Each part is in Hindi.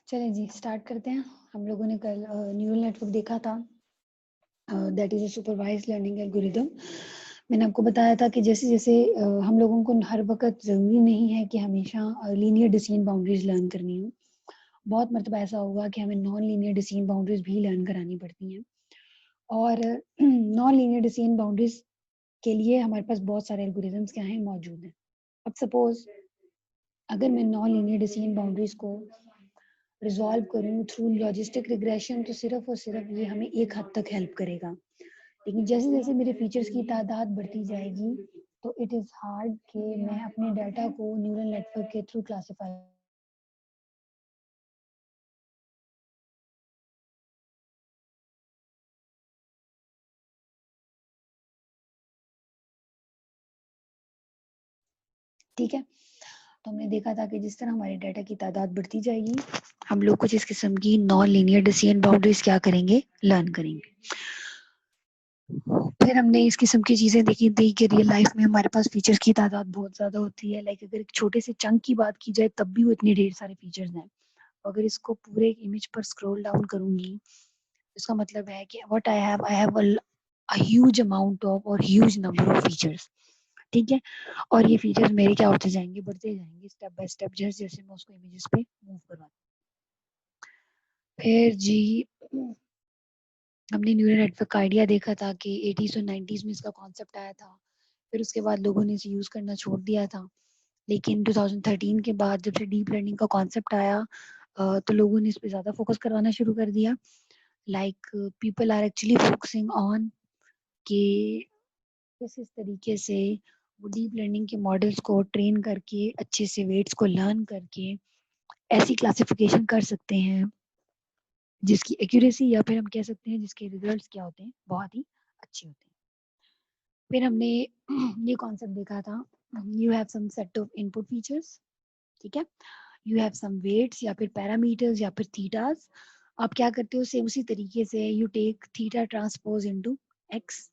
चलें जी स्टार्ट करते हैं। हम लोगों ने कल न्यूरल नेटवर्क देखा था, that is a supervised learning algorithm. मैंने आपको बताया था कि जैसे-जैसे हम लोगों को हर वक़्त ज़रूरी नहीं है कि हमेशा लीनियर डिसीजन बाउंड्रीज़ लर्न करनी हो। बहुत मर्तबा ऐसा होगा कि हमें नॉन लीनियर डिसीजन बाउंड्रीज़ भी लर्न करानी पड़ती हैं और नॉन लीनियर डिसीजन बाउंड्रीज़ के लिए हमारे पास बहुत सारे एल्गोरिदम्स क्या हैं मौजूद हैं। अब सपोज़ अगर मैं नॉन लीनियर डिसीजन बाउंड्रीज़ को रिज़ॉल्व करूँ थ्रू लॉजिस्टिक रिग्रेशन तो सिर्फ़ और सिर्फ़ ये हमें एक हद तक हेल्प करेगा। लेकिन जैसे-जैसे मेरे फीचर्स की तादाद बढ़ती जाएगी, तो इट इज़ हार्ड कि मैं अपने डाटा को न्यूरल नेटवर्क के थ्रू क्लासिफ़ाई ठीक है? तो हमने देखा था कि जिस तरह हमारे डाटा की तादाद बढ़ती जाएगी, हम लोग कुछ इस किस्म की नॉन लीनियर डिसीजन बाउंड्रीज़ क्या करेंगे? लर्न करेंगे। फिर हमने इस किस्म की चीज़ें देखी थी कि रियल लाइफ में हमारे पास फीचर्स की तादाद बहुत ज़्यादा होती है। लाइक अगर एक छोटे से चंक की बात की जाए तब भी वो इतने ढेर सारे फीचर्स हैं। अगर इसको पूरे इमेज पर स्क्रॉल डाउन करूँगी, इसका मतलब है कि what I have a huge amount of और ह्यूज नंबर ऑफ फीचर्स। ठीक है? और ये फीचर्स मेरे क्या होते जाएँगे, बढ़ते जाएँगे स्टेप बाय स्टेप जैसे-जैसे मैं उसको इमेजेस पे मूव करवाती हूँ। फिर जी हमने न्यूरल नेटवर्क का आइडिया देखा था कि 80s और 90s में इसका कॉन्सेप्ट आया था। फिर उसके बाद लोगों ने इसे यूज़ करना छोड़ दिया था। लेकिन 2013 के बाद जब से डीप लर्निंग का कॉन्सेप्ट आया तो लोगों ने इस पे ज़्यादा फ़ोकस करवाना शुरू कर दिया। Like people are actually focusing on कि किस तरीके से वो डीप लर्निंग के मॉडल्स को ट्रेन करके अच्छे से वेट्स को लर्न करके ऐसी क्लासिफिकेशन कर सकते हैं जिसकी एक्यूरेसी या फिर हम कह सकते हैं जिसके रिजल्ट्स क्या होते हैं बहुत ही अच्छे होते हैं। फिर हमने ये कॉन्सेप्ट देखा था you have some set of input features. ठीक है, यू हैव सम वेट्स या फिर पैरामीटर्स या फिर थीटास। आप क्या करते हो सेम उसी तरीके से you take theta transpose into x.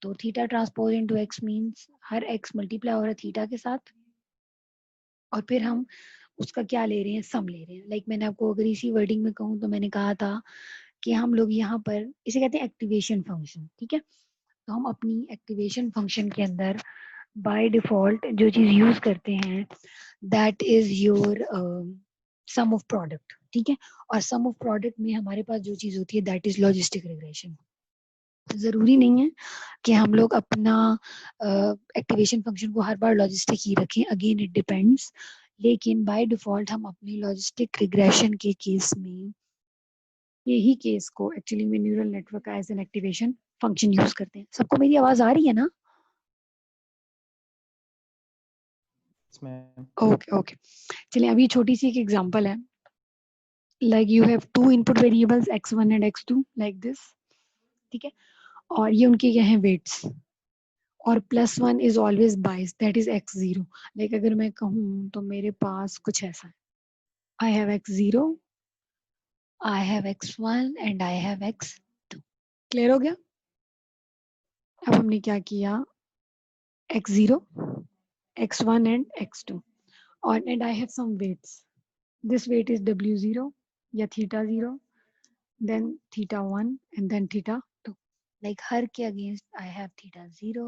तो theta transpose into x means हर एक्स मल्टीप्लाई हो रहा है थीटा के साथ और फिर हम उसका क्या ले रहे हैं सम ले रहे हैं। लाइक मैंने आपको अगर इसी वर्डिंग में कहूँ तो मैंने कहा था कि हम लोग यहाँ पर इसे कहते हैं एक्टिवेशन फंक्शन। ठीक है, तो हम अपनी एक्टिवेशन फंक्शन के अंदर बाय डिफॉल्ट जो चीज़ यूज़ करते हैं that is your sum of product. ठीक है, और सम ऑफ प्रोडक्ट में हमारे पास जो चीज़ होती है दैट इज़ लॉजिस्टिक रिग्रेशन। ज़रूरी नहीं है कि हम लोग अपना एक्टिवेशन फंक्शन को हर बार लॉजिस्टिक ही रखें, अगेन इट डिपेंड्स। लेकिन बाय डिफॉल्ट हम अपनी लॉजिस्टिक रिग्रेशन के केस में यही केस को एक्चुअली में न्यूरल नेटवर्क का as an activation function use करते हैं। सबको मेरी आवाज आ रही है ना? ओके ओके, चलिए अभी छोटी सी एक एग्जांपल है। Like you have two input variables x1 and x2 like this. ठीक है, और ये उनके क्या हैं वेट्स और +1 इज ऑलवेज बाइस दैट इज x0। लाइक अगर मैं कहूँ तो मेरे पास कुछ ऐसा है, I have x0, I have x1 and I have x2। Clear हो गया? अब हमने क्या किया x0, x1 and x2 और and I have some weights. This weight is w0 या θ0, then θ1 and then θ2. Like हर के against I have θ0,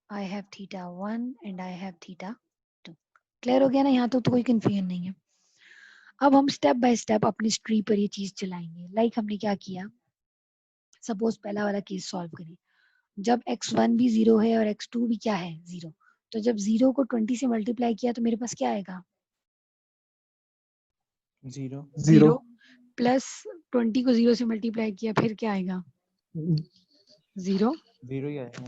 I have θ1 and I have θ2. Clear हो गया ना? यहाँ तो कोई कंफ्यूजन नहीं है। अब हम स्टेप बाय स्टेप अपनी ट्री पर ये चीज चलाएंगे। लाइक हमने क्या किया, सपोज पहला वाला केस सॉल्व करें। जब x1 भी 0 है और x2 भी क्या है 0, तो जब 0 को 20 से मल्टीप्लाई किया तो मेरे पास क्या आएगा 0 प्लस 20 को 0 से मल्टीप्लाई किया फिर क्या आएगा 0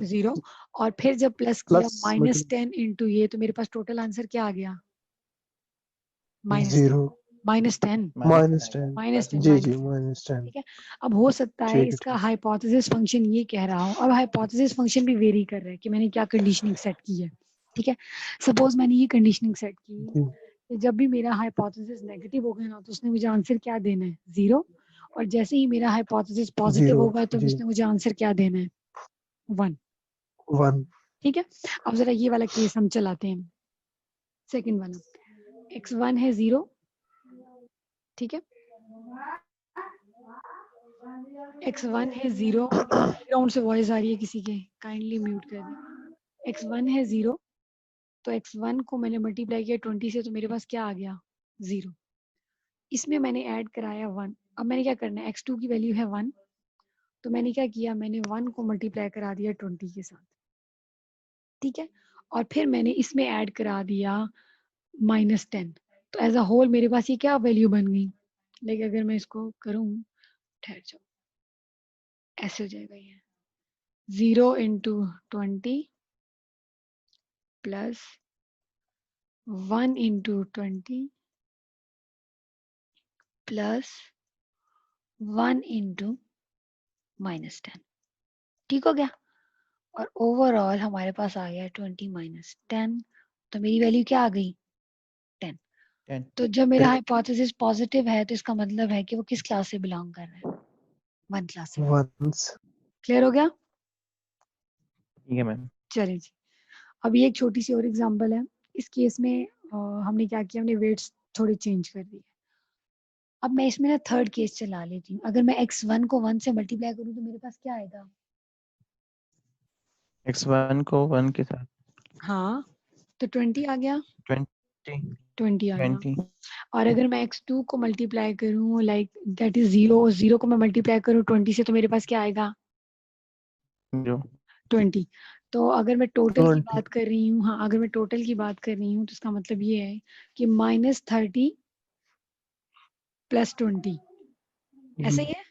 0 और फिर जब प्लस किया -10 इंटू ये तो मेरे पास टोटल आंसर क्या आ गया -10 ठीक है। अब हो सकता है इसका हाइपोथेसिस फंक्शन ये कह रहा हो, अब हाइपोथेसिस फंक्शन भी वेरी कर रहा है कि मैंने क्या कंडीशनिंग सेट की है। ठीक है, सपोज मैंने ये कंडीशनिंग सेट की कि जब भी मेरा हाइपोथेसिस नेगेटिव होगा ना तो उसने मुझे आंसर क्या देना है 0, और जैसे ही मेरा हाइपोथेसिस पॉजिटिव होगा तो उसने मुझे आंसर क्या देना है 1। ठीक है, अब जरा ये वाला केस हम चलाते हैं। सेकंड वाला x1 है 0 ठीक है, x1 है 0, बैकग्राउंड से वॉइस आ रही है किसी के, काइंडली म्यूट कर दें। x1 है 0, तो x1 को मैंने मल्टीप्लाई किया 20 से, तो मेरे पास क्या आ गया 0। इसमें मैंने ऐड कराया 1। अब मैंने क्या करना है, x2 की वैल्यू है 1, तो मैंने क्या किया, मैंने 1 को मल्टीप्लाई करा दिया 20 के साथ, ठीक है, और फिर मैंने इसमें ऐड करा दिया -10। तो एज अ होल मेरे पास ये क्या वैल्यू बन गई, लेकिन अगर मैं इसको करूं, ठहर जाओ, ऐसे हो जाएगा ये 0 into 20 plus 1 into 20 plus 1 into -10, ठीक हो गया। और ओवरऑल हमारे पास आ गया 20 - 10, तो मेरी वैल्यू क्या आ गई 10। 10 तो जब मेरा हाइपोथेसिस पॉजिटिव है तो इसका मतलब है कि वो किस क्लास से बिलोंग कर रहा है, 1 क्लास से। वंस। क्लियर हो गया? ठीक है मैम। चलिए जी, अभी एक छोटी सी और एग्जांपल है। इस केस में हमने क्या किया, हमने वेट्स थोड़े चेंज कर दिए। अब मैं इसमें ना थर्ड केस चला लेती हूँ। अगर मैं x1 को 1 से मल्टीप्लाई करूँ तो मेरे पास क्या आएगा, x1 को 1 के साथ हाँ, तो 20 आ गया, 20 20 आ गया। 20 और अगर मैं x2 को मल्टीप्लाई करूँ, लाइक दैट इज 0, 0 को मैं मल्टीप्लाई करूँ 20 से, तो मेरे पास क्या आएगा 0 20। तो अगर मैं टोटल की 20 बात कर रही हूँ, हाँ, अगर मैं टोटल की बात कर रही हूँ तो इसका मतलब ये है कि -30 प्लस 20, ऐसे ही है,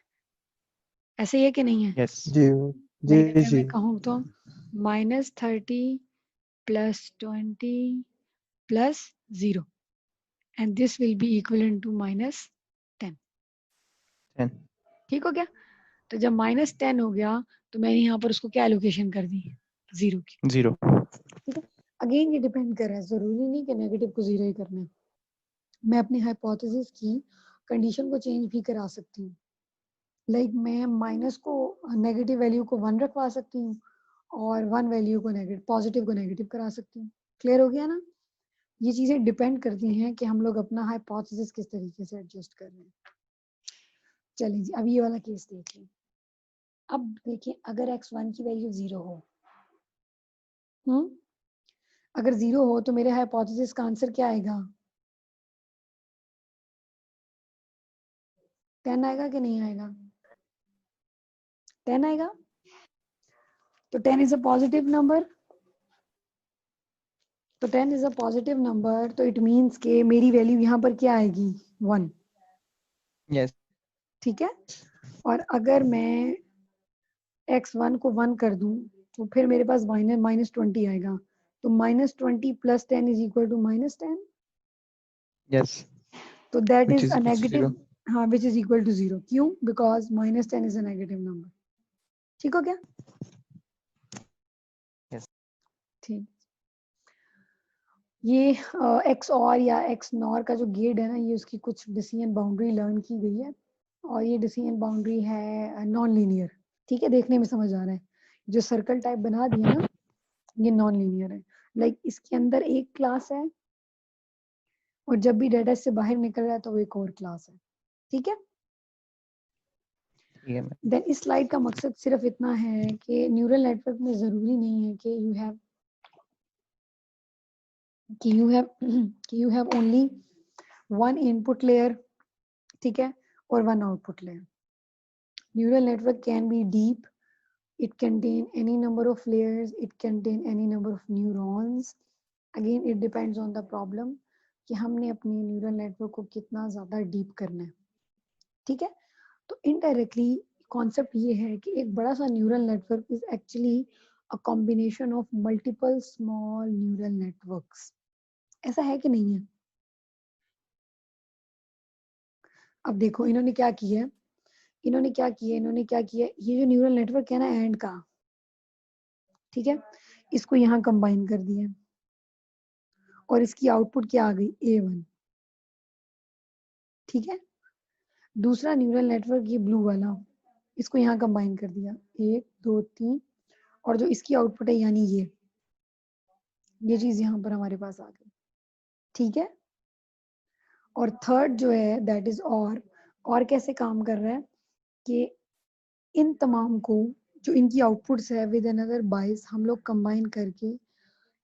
ऐसे ही है कि नहीं है? यस जी लाइक जी अगर जी मैं कहूँ तो -30 plus 20 plus 0, and this will be equal to -10, 10 ठीक हो गया। तो जब -10 हो गया तो मैंने यहाँ पर उसको क्या एलोकेशन कर दी, 0 की, 0 ठीक है। अगेन ये डिपेंड कर रहा है, जरूरी नहीं कि नेगेटिव को 0 ही करना है। मैं अपनी हाइपोथेसिस की कंडीशन को चेंज भी करा सकती हूँ। लाइक मैं माइनस को, नेगेटिव वैल्यू को 1 रखवा सकती हूँ, और 1 वैल्यू को नेगेटिव, पॉजिटिव को नेगेटिव करा सकती हूँ। क्लियर हो गया ना? ये चीजें डिपेंड करती हैं कि हम लोग अपना हाइपोथेसिस किस तरीके से एडजस्ट कर रहे हैं। चलिए जी, अब ये वाला केस देखिए। अब देखिए, अगर x1 की वैल्यू 0 हो, अगर 0 हो तो मेरे हाइपोथेसिस का आंसर क्या आएगा, 10 आएगा कि नहीं आएगा? 10 आएगा। तो 10 इज अ पॉजिटिव नंबर, तो 10 इज अ पॉजिटिव नंबर, तो इट मीन्स के मेरी वैल्यू यहाँ पर क्या आएगी 1, यस ठीक है। और अगर मैं x1 को 1 कर दूं तो फिर मेरे पास -20 आएगा, तो -20 plus 10 is equal to -10, yes तो that which is is a equal to 0 negative, हाँ, विच इज इक्वल टू 0। क्यों? Because -10 is a negative number, ठीक हो गया? यस ठीक। ये एक्स और या एक्स नॉर का जो गेट है ना, ये उसकी कुछ डिसीजन बाउंड्री लर्न की गई है, और ये डिसीजन बाउंड्री है नॉन लीनियर, ठीक है, देखने में समझ आ रहा है। जो सर्कल टाइप बना दिया ना, ये नॉन लीनियर है। लाइक इसके अंदर एक क्लास है, और जब भी डेटा से बाहर निकल रहा है तो वो एक और क्लास है, ठीक है। ठीक है मैम। देन इस स्लाइड का मकसद सिर्फ इतना है कि न्यूरल नेटवर्क में जरूरी नहीं है कि you have only one input layer, ठीक है, और one output layer. Neural network can be deep. It contain any number of layers. It contain any number of neurons. Again, it depends on the problem कि हमने अपने न्यूरल नेटवर्क को कितना ज़्यादा डीप करना है, ठीक है। तो इनडायरेक्टली कॉन्सेप्ट ये है कि एक बड़ा सा neural network is actually a combination of multiple small neural networks. ऐसा है कि नहीं है? अब देखो इन्होंने क्या किया है, ये जो न्यूरल नेटवर्क है ना एंड का, ठीक है, इसको यहाँ कंबाइन कर दिया, और इसकी आउटपुट क्या आ गई A1, ठीक है। दूसरा न्यूरल नेटवर्क ये ब्लू वाला, इसको यहाँ कंबाइन कर दिया, 1 2 3, और जो इसकी आउटपुट है यानी ये चीज यहाँ पर हमारे पास आ गई, ठीक है। और थर्ड जो है दैट इज और कैसे काम कर रहा है कि इन तमाम को जो इनकी आउटपुट्स है विद अनदर 22 हम लोग कंबाइन करके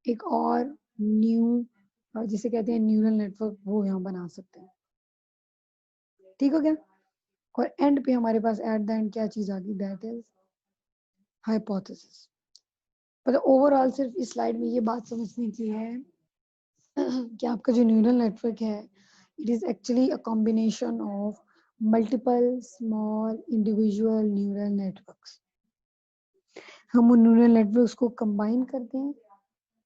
एक और न्यू जिसे कहते हैं न्यूरल नेटवर्क वो यहाँ बना सकते हैं। ठीक हो गया? और एंड पे हमारे पास एट द एंड क्या चीज आ गई दैट इज हाइपोथेसिस। मतलब ओवरऑल सिर्फ इस स्लाइड में ये बात समझने की है कि आपका जो न्यूरल नेटवर्क है it is actually a combination of multiple small individual neural networks. हम उन न्यूरल नेटवर्क्स को कंबाइन करते हैं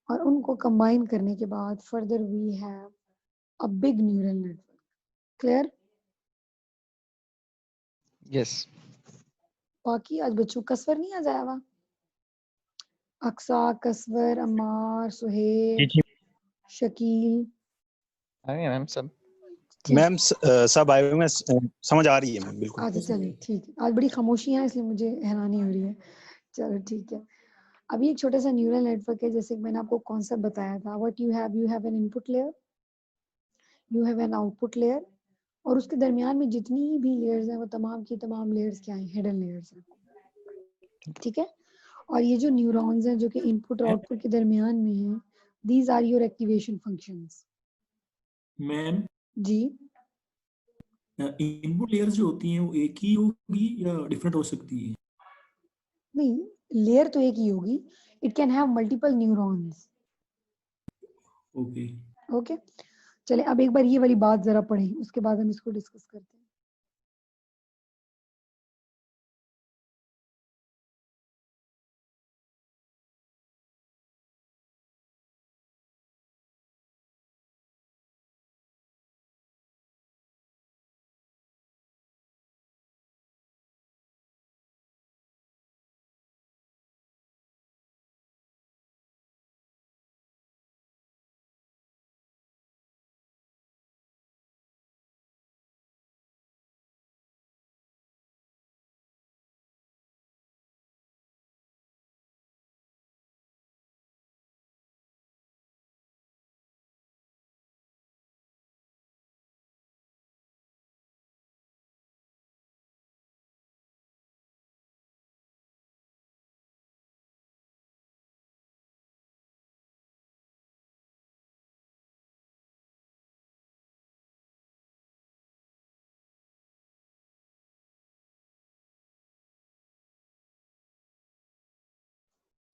और उनको कंबाइन करने के बाद further we have a big neural network. Clear? Yes. बाकी आज बच्चों कसवर नहीं आ जाया हुआ? अक्सा, कसवर, अम्मार, जी सुहेब, जी शकील। आ गए मैम सब। ठीक मैम सब आए हुए हैं, समझ आ रही है मैम बिल्कुल। अच्छा चलिए ठीक है। आज बड़ी खामोशी है इसलिए मुझे हैरानी हो रही है। चलो ठीक है। अभी एक छोटा सा न्यूरल नेटवर्क है जैसे कि मैंने आपको कॉन्सेप्ट बताया था what you have an input layer, you have an output layer और उसके दरमियान में जितनी भी लेयर्स हैं वो तमाम की तमाम लेयर्स क्या हैं? हिडन लेयर्स हैं। ठीक है? और ये जो न्यूरॉन्स हैं जो कि इनपुट और आउटपुट के दरमियान में हैं these are your activation functions. Ma'am ji input layer जो होती हैं वो एक ही होगी या डिफरेंट हो सकती है? नहीं, लेयर तो एक ही होगी। It can have multiple neurons. Okay okay चले अब एक बार ये वाली बात जरा पढ़ें उसके बाद हम इसको डिस्कस करते हैं।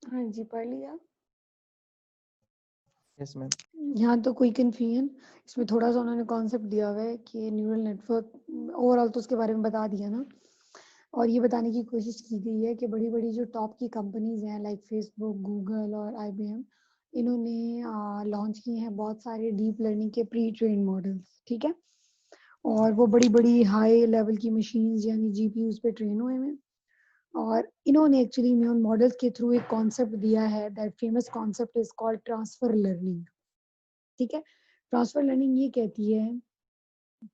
हाँ जी पढ़ लिया। Yes ma'am. यहाँ तो कोई कंफ्यूजन इसमें थोड़ा सा उन्होंने कॉन्सेप्ट दिया हुआ है कि न्यूरल नेटवर्क ओवरऑल तो उसके बारे में बता दिया ना। और ये बताने की कोशिश की गई है कि बड़ी बड़ी जो टॉप की कंपनीज हैं लाइक फेसबुक, गूगल और IBM इन्होंने लॉन्च किए हैं बहुत सारे डीप लर्निंग के प्री ट्रेन मॉडल्स। ठीक है? और वो बड़ी बड़ी हाई लेवल की मशीन्स यानी GPUs पे ट्रेन हुए हैं और इन्होंने एक्चुअली में उन मॉडल्स के थ्रू एक कॉन्सेप्ट दिया है that famous concept is called transfer learning. ठीक है? ट्रांसफर लर्निंग ये कहती है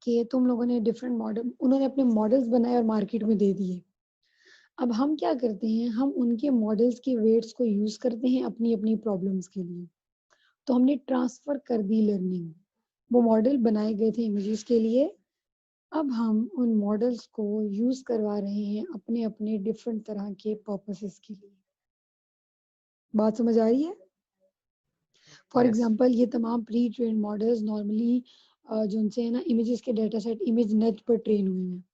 कि तुम लोगों ने डिफरेंट मॉडल उन्होंने अपने मॉडल्स बनाए और मार्केट में दे दिए। अब हम क्या करते हैं हम उनके मॉडल्स के वेट्स को यूज करते हैं अपनी अपनी प्रॉब्लम्स के लिए। तो हमने ट्रांसफर कर दी लर्निंग। वो मॉडल बनाए गए थे इमेजेस के लिए। अब हम उन मॉडल्स को यूज करवा रहे हैं अपने अपने डिफरेंट तरह के पर्पसेस के लिए। बात समझ आ रही है? For Yes. एग्जाम्पल ये तमाम प्री ट्रेन मॉडल्स नॉर्मली जो उनसे है ना इमेजेस के डाटा सेट इमेज नेट पर ट्रेन हुए हैं।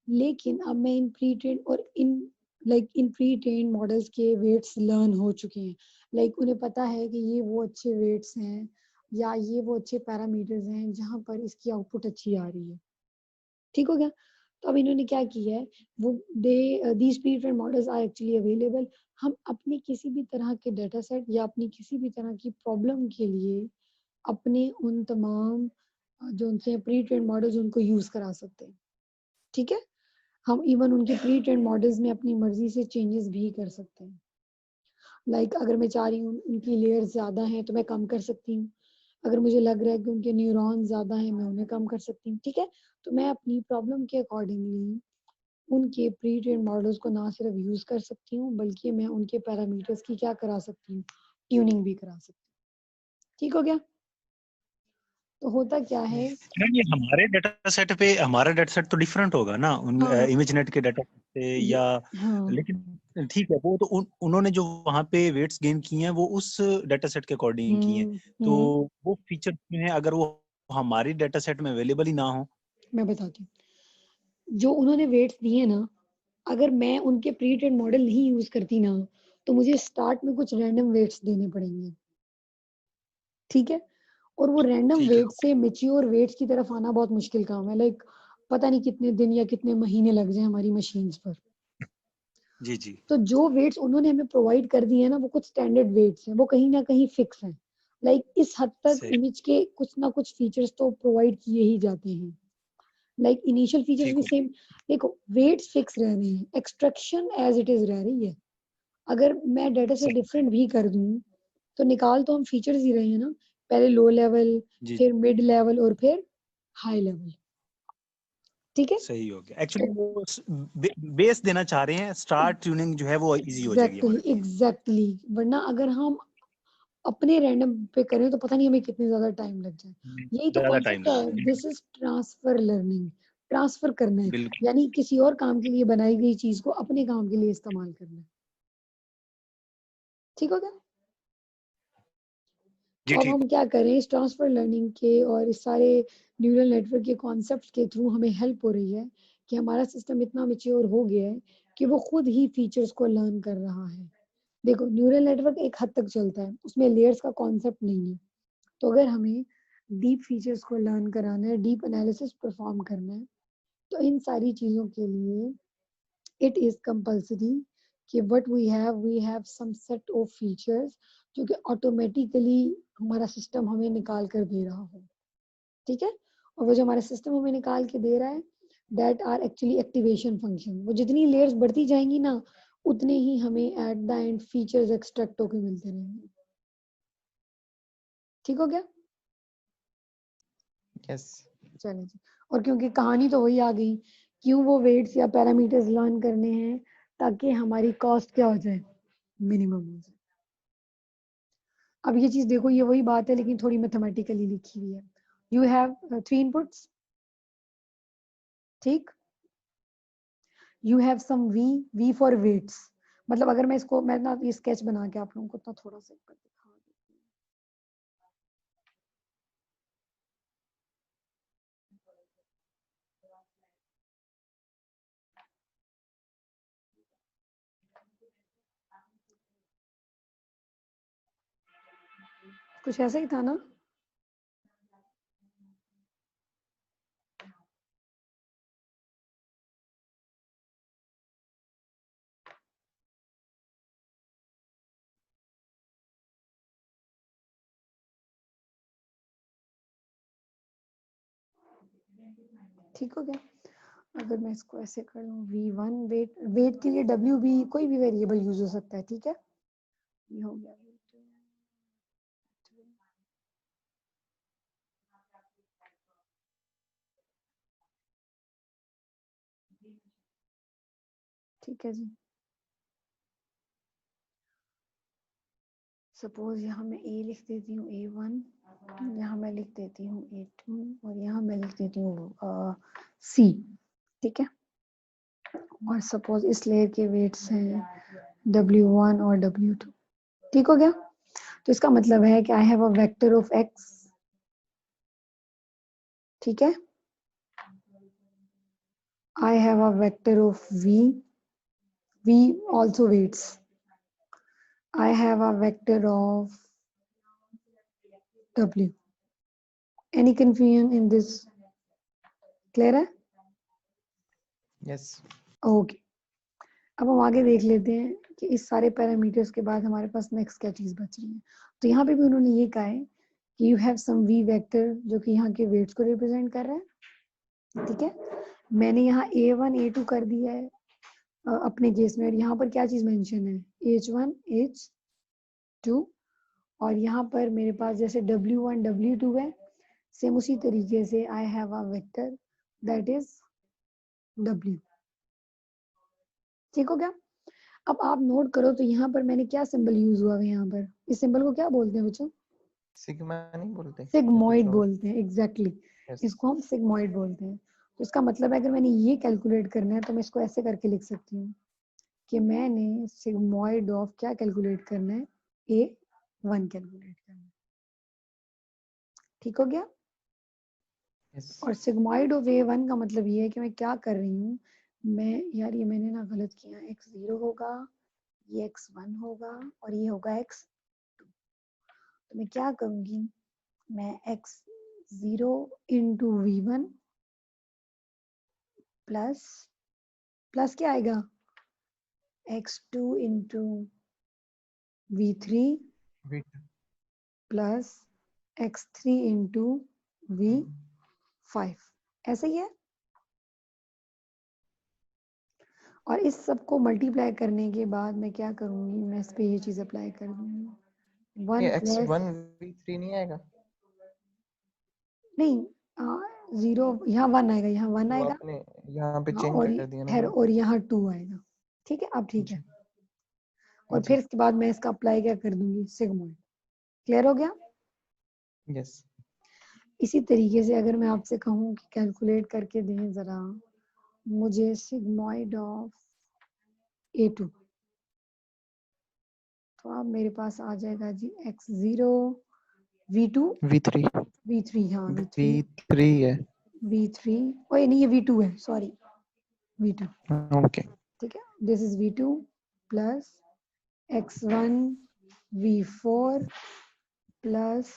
लेकिन अब मैं इन प्री ट्रेन और इन प्री ट्रेन मॉडल्स के वेट्स लर्न हो चुके हैं। उन्हें पता है कि ये वो अच्छे वेट्स हैं या ये वो अच्छे पैरामीटर्स हैं जहां पर इसकी आउटपुट अच्छी आ रही है। ठीक हो गया? तो अब इन्होंने क्या किया है वो these pre train models are actually available. हम अपने किसी भी तरह के डाटा सेट या अपनी किसी भी तरह की प्रॉब्लम के लिए अपने उन तमाम जो उनसे प्री ट्रेन मॉडल्स उनको यूज करा सकते हैं। ठीक है? हम इवन उनके प्री ट्रेन मॉडल्स में अपनी मर्जी से चेंजेस भी कर सकते हैं। अगर मैं चाह रही हूँ उनकी लेयर्स ज़्यादा हैं तो मैं कम कर सकती हूँ। अगर मुझे लग रहा है कि उनके न्यूरॉन ज़्यादा हैं मैं उन्हें कम कर सकती हूँ। ठीक है? तो मैं अपनी प्रॉब्लम के अकॉर्डिंगली उनके प्री ट्रेन मॉडल्स को ना सिर्फ यूज़ कर सकती हूँ बल्कि मैं उनके पैरामीटर्स की क्या करा सकती हूँ? ट्यूनिंग भी करा सकती हूँ। ठीक हो गया? तो होता क्या है, नहीं, हमारा डेटा सेट तो डिफरेंट होगा ना उन हाँ इमेजनेट के डेटा से ये, या, हाँ लेकिन ठीक है, वो तो उन्होंने जो वहाँ पे वेट्स गेन किए हैं वो उस डेटा सेट के अकॉर्डिंग किए हैं, तो वो फीचर हैं अगर वो हमारी डेटा सेट में अवेलेबल ही ना हो। मैं बताती हूँ। जो उन्होंने वेट्स दिए ना, अगर मैं उनके प्री ट्रेन मॉडल नहीं यूज करती ना, तो मुझे स्टार्ट में कुछ रैंडम वेट्स देने पड़ेंगे, ठीक है। और वो रैंडम ठीक है। वेट से मेच्योर वेट्स की तरफ आना बहुत मुश्किल काम है, लाइक पता नहीं कितने दिन या कितने महीने लग जाए हमारी मशीन्स पर। जी जी। तो जो वेट्स उन्होंने हमें प्रोवाइड कर दिए हैं ना, वो कुछ स्टैंडर्ड वेट्स हैं, वो कहीं ना कहीं फिक्स हैं। लाइक इस हद तक सही। इमेज के कुछ ना कुछ फीचर्स तो प्रोवाइड किए ही जाते हैं, लाइक इनिशियल फीचर्स ठीक भी हो। सेम। देखो वेट्स फिक्स रह रहे हैं, एक्सट्रैक्शन एज इट इज रह रही है। अगर मैं डाटा से सही। डिफरेंट भी कर दूं, तो निकाल तो हम फीचर्स ही रहे हैं ना, पहले लो लेवल, जी फिर मिड लेवल और फिर हाई लेवल, ठीक है। सही हो गया। एक्चुअली वो बेस देना चाह रहे हैं, स्टार्ट ट्यूनिंग जो है वो इजी हो जाएगी एग्जैक्टली हमारे लिए। एग्जैक्टली, वरना अगर हम अपने रैंडम पे करें तो पता नहीं हमें कितनी ज्यादा टाइम लग जाए। यही तो ज्यादा टाइम कॉन्सेप्ट है, लगेगा। This is transfer learning. Transfer करना है, बिल्कुल। यानी किसी और काम के लिए बनाई गई चीज को अपने काम के लिए इस्तेमाल करना है, ठीक हो गया। जी तो अब ठीक। हम क्या करें, इस ट्रांसफर लर्निंग के और इस सारे न्यूरल नेटवर्क के कॉन्सेप्ट के थ्रू हमें हेल्प हो रही है कि हमारा सिस्टम इतना मेच्योर हो गया है कि वो खुद ही फीचर्स को लर्न कर रहा है। देखो न्यूरल नेटवर्क एक हद तक चलता है, उसमें लेयर्स का कॉन्सेप्ट नहीं है। तो अगर हमें डीप फीचर्स को लर्न कराना है, डीप एनालिसिस परफॉर्म करना है, तो इन सारी चीजों के लिए इट इज कंपल्सरी कि we have some set of features जो कि ऑटोमेटिकली हमारा सिस्टम हमें निकाल कर दे रहा हो, ठीक है। और वो जो हमारा सिस्टम हमें निकाल के दे रहा है, that are actually activation function. वो जितनी लेयर्स बढ़ती जाएंगी ना, उतने ही हमें at the end features extract होकर मिलते रहेंगे, ठीक हो गया। Yes. चलिए जी। और क्योंकि कहानी तो वही आ गई, क्यों वो वेट्स या पैरामीटर्स लर्न करने हैं, ताकि हमारी कॉस्ट क्या हो जाए, मिनिमम हो जाए। अब ये चीज देखो, ये वही बात है लेकिन थोड़ी मैथमेटिकली लिखी हुई है। यू हैव 3 इनपुट्स, ठीक। You have some v for weights. मतलब अगर मैं ना ये स्केच बना के आप लोगों को तो थोड़ा सा एक बार दिखा देती हूँ। कुछ ऐसा ही था ना। ठीक हो गया। अगर मैं इसको ऐसे कर लूँ, V1 वेट के लिए W भी कोई भी वेरिएबल यूज हो सकता है, ठीक है। ये हो गया V2। ठीक है जी। सपोज यहाँ मैं A लिख देती हूँ A1, यहाँ मैं लिख देती हूँ A2 और यहाँ मैं लिख देती हूँ C, ठीक है। और सपोज इस लेयर के वेट्स हैं W1 और W2, ठीक हो गया। तो इसका मतलब है कि I have a vector of X, ठीक है। I have a vector of V also weights. I have a vector of W. Any confusion in this? Clear है? Yes. Okay. अब हम आगे देख लेते हैं कि इस सारे पैरामीटर्स के बाद हमारे पास नेक्स्ट क्या चीज बच रही है। तो यहाँ पे भी उन्होंने ये कहा है कि you have some V vector जो कि यहाँ के वेट्स को रिप्रेजेंट कर रहा है, ठीक है। मैंने यहाँ A1 A2 कर दिया है अपने केस में, और यहाँ पर क्या चीज मेंशन है, H1 H2, और यहाँ पर मेरे पास जैसे W1 W2 है, सेम उसी तरीके से I have a vector that is W, ठीक हो गया। अब आप नोट करो तो यहाँ पर मैंने क्या सिंबल यूज हुआ है, यहाँ पर इस सिंबल को क्या बोलते हैं बच्चों, सिग्मा नहीं बोलते? सिग्मॉइड कुछ और? बोलते हैं, एग्जैक्टली Yes. इसको हम सिग्मॉइड बोलते हैं। तो इसका मतलब है अगर मैंने ये कैलकुलेट करना है तो मैं इसको ऐसे करके लिख सकती हूँ कि मैंने सिग्मॉइड ऑफ क्या कैलकुलेट करना है, A1 कैलकुलेट करना है। ठीक हो गया? Yes. और सिग्मॉइड ऑफ A1 का मतलब ये है कि मैं क्या कर रही हूँ, मैं यार ये मैंने ना गलत किया, x0 होगा, ये x1 होगा और ये होगा x2। तो मैं क्या करूँगी, मैं x0 इंटू V1 प्लस क्या आएगा, x2 into V3 Wait. Plus x3 into V5, ऐसे ही है। और इस सब को मल्टीप्लाई करने के बाद मैं क्या करूंगी, मैं इस पे ये चीज अप्लाई कर दूंगी, 1 ये प्लस x1 v3 नहीं आएगा? नहीं, 0 यहाँ 1 आएगा, यहाँ 1 वो आएगा, आपने यहाँ पे हाँ, चेंज और कर दिया ना खैर वो। और यहाँ 2 आएगा। ठीक है, अब ठीक है। जी और जी। फिर इसके बाद मैं इसका अप्लाई क्या कर दूंगी, सिग्मॉइड। क्लियर हो गया? Yes. इसी तरीके से अगर मैं आपसे कहूँ कि कैलकुलेट करके दें जरा मुझे सिग्मॉइड ऑफ A2, तो अब मेरे पास आ जाएगा जी x0 V2 v3 V3, हाँ V3 v3 है। V3, ओए नहीं ये V2 है, सॉरी V2। ओके। ठीक है, this is V2 plus x1 V4 plus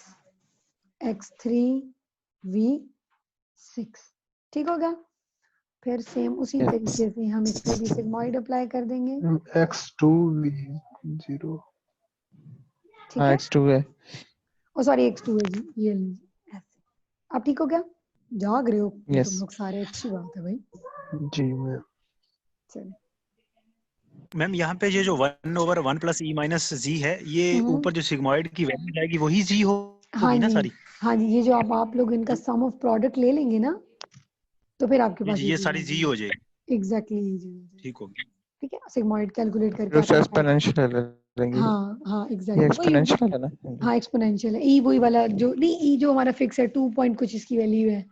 x3 V6। ठीक हो गया? फिर सेम उसी Yes. तरीके से हम इस पे भी सिग्मॉइड अप्लाई कर देंगे। x2 v0। ठीक हाँ है, x2 है। ओ सॉरी x2 है जी, ये लीजिए ऐसे। अब ठीक हो गया? जाग रहे हो Yes. तुम लोग सारे, अच्छी बात है भाई। जी मैम। चलिए, मैम यहाँ पे ये जो 1/1 प्लस ई माइनस जी है, ये ऊपर जो सिग्मॉइड की वैल्यू जाएगी वही जी हाँ होगी ना जी, सारी? हाँ जी, ये जो आप लोग इनका सम ऑफ प्रोडक्ट ले लेंगे ना, तो फिर आपके जी पास जी, ये सारी जी हो जाएगी। एग्जैक्टली जी। ठीक हो गया। ठीक है, सिग्मॉइड कैलकुलेट फिर करके उसे आपने एक्सपोनेंशियल लेंगे। हाँ हाँ ये एग्जैक्टली वही, एक्सपोनेंशियल है ना? हाँ एक्सपोनेंशियल है। ई वही वाला जो नहीं, ई जो हमारा फिक्स है 2 पॉइंट कुछ इसकी वैल्यू है।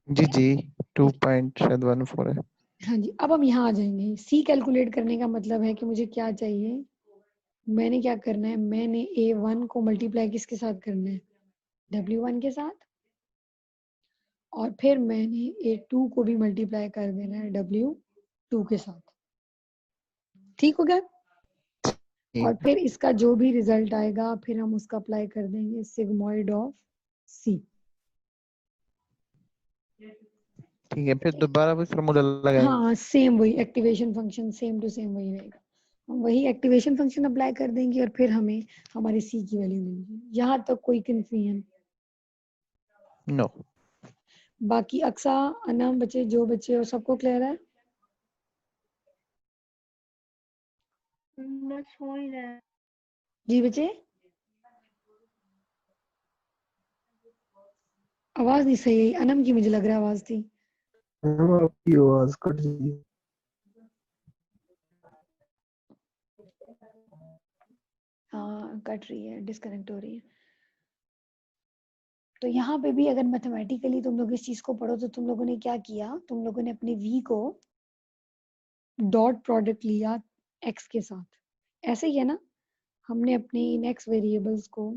जी जी 2.14 है। हाँ जी, अब हम यहाँ आ जाएंगे। सी कैलकुलेट करने का मतलब है कि मुझे क्या चाहिए, मैंने क्या करना है, मैंने A1 को मल्टीप्लाई किसके साथ करना है, W1 के साथ, और फिर मैंने A2 को भी मल्टीप्लाई कर देना है W2 के साथ। ठीक हो गया? और फिर इसका जो भी रिजल्ट आएगा फिर हम उसका अप्लाई कर देंगे सिग्मॉइड ऑफ सी। ठीक है, फिर दोबारा वही फॉर्मूला लगाएंगे। हाँ सेम वही activation function, same to same वही रहेगा। हम वही एक्टिवेशन फंक्शन अप्लाई कर देंगे और फिर हमें हमारी सी की वैल्यू मिलेगी। यहाँ तक कोई कंफ्यूजन? नो। बाकी अक्सा, अनम बच्चे, जो बच्चे और सबको क्लियर है? बस हो ही रहा है। जी बच्चे, आवाज नहीं सही है अनम की, मुझे लग रहा है आवाज थी। मैम आपकी आवाज कट रही है। हाँ कट रही है, डिस्कनेक्ट हो रही है। तो यहाँ पे भी अगर मैथमेटिकली तुम लोग इस चीज को पढ़ो तो तुम लोगों ने क्या किया, तुम लोगों ने अपने v को डॉट प्रोडक्ट लिया x के साथ, ऐसे ही है ना। हमने अपने इन x वेरिएबल्स को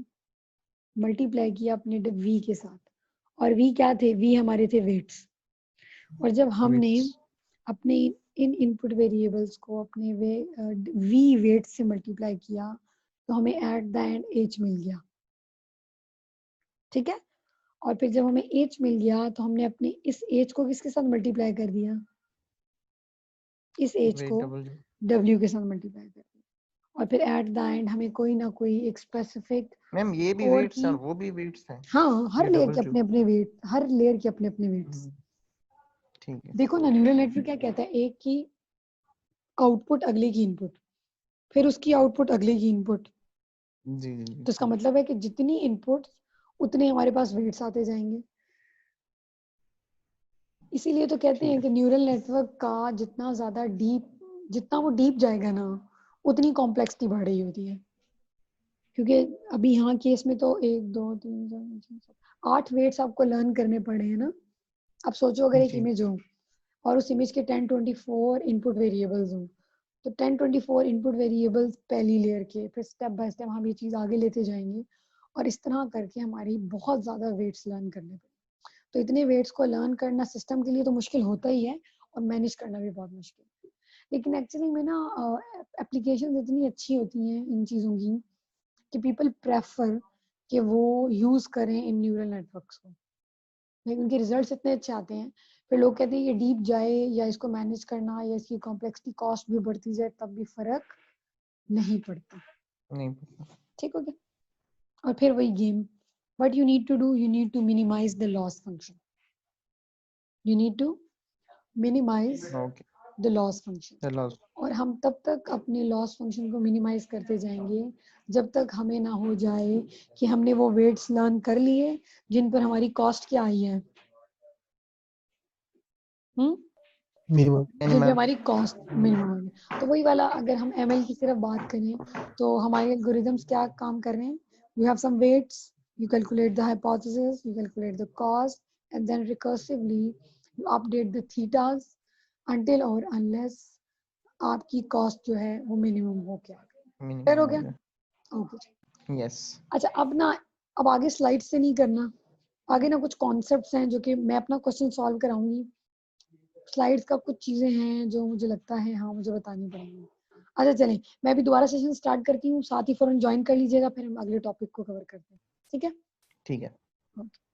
मल्टीप्लाई किया अपने v के साथ, और v क्या थे, v हमारे थे वेट्स। और जब हमने अपने इन इनपुट वेरिएबल्स को अपने v वेट्स से मल्टीप्लाई किया तो हमें एट द एंड h मिल गया। ठीक है, और फिर जब हमें h मिल गया तो हमने अपने इस h को किसके साथ मल्टीप्लाई कर दिया, इस h को w के साथ मल्टीप्लाई कर दिया, और फिर एट द एंड हमें कोई ना कोई एक स्पेसिफिक मैम ये भी कोड वेट्स की, हैं, वो भी वेट्स हैं। हाँ हर ये लेयर के W। अपने अपने वेट, हर लेयर के अपने अपने वेट्स। ठीक है। देखो ना न्यूरल नेटवर्क क्या कहता है, एक की आउटपुट अगले की इनपुट, फिर उसकी आउटपुट अगले की इनपुट। जी जी जी। तो इसका मतलब है कि जितनी इनपुट उतने हमारे पास वेट्स आते जाएंगे। इसीलिए तो कहते हैं कि न्यूरल नेटवर्क का जितना ज्यादा डीप, जितना वो डीप जाएगा ना, उतनी कॉम्प्लेक्सिटी बढ़ रही होती है। क्योंकि अभी यहाँ केस में तो 1 2 3 4 5 6 8 वेट्स आपको लर्न करने पड़े हैं ना। अब सोचो अगर एक जी। इमेज हो और उस इमेज के 1024 इनपुट वेरिएबल्स हो, तो 1024 इनपुट वेरिएबल्स पहली लेयर के, फिर स्टेप बाय स्टेप हम ये चीज आगे लेते जाएंगे और इस तरह करके हमारी बहुत ज्यादा वेट्स लर्न करने पड़े। तो इतने वेट्स को लर्न करना सिस्टम के लिए तो मुश्किल होता ही है और मैनेज करना भी बहुत मुश्किल है। लेकिन एक्चुअली में ना एप्लीकेशन इतनी अच्छी होती हैं इन चीज़ों की कि पीपल प्रेफर कि वो यूज़ करें इन न्यूरल नेटवर्क्स को, लेकिन उनके रिजल्ट्स इतने अच्छे आते हैं। फिर लोग कहते हैं ये डीप जाए या इसको मैनेज करना या इसकी कॉम्प्लेक्सिटी कॉस्ट भी बढ़ती जाए तब भी फर्क नहीं पड़ता। नहीं ठीक हो गया। और फिर वही game, what you need to do, you need to minimize the loss function, you need to minimize okay the loss function. चलो और हम तब तक अपने लॉस फंक्शन को मिनिमाइज करते जाएंगे जब तक हमें ना हो जाए कि हमने वो वेट्स लर्न कर लिए जिन पर हमारी कॉस्ट क्या आई है, मिनिमम जिन पे हमारी कॉस्ट मिनिमम है। तो वही वाला अगर हम एमएल की सिर्फ बात करें तो हमारे एल्गोरिथम्स क्या काम कर रहे हैं, you have some weights, you calculate the hypothesis, you calculate the cost, and then recursively you update the thetas until or unless आपकी कॉस्ट जो है वो मिनिमम हो क्या क्लियर हो गया। ओके यस अच्छा अब आगे स्लाइड से नहीं करना, आगे ना कुछ कॉन्सेप्ट्स हैं जो कि मैं अपना क्वेश्चन सॉल्व कराऊंगी। स्लाइड्स का कुछ चीजें हैं जो मुझे लगता है हाँ मुझे बतानी पड़ेंगी। अच्छा चलें मैं अभी दोबारा सेशन स्टार्ट करती हूँ, साथ ही फौरन ज्वाइन कर लीजिएगा, फिर हम अगले टॉपिक को कवर करते हैं। ठीक है ठीक है। ओके।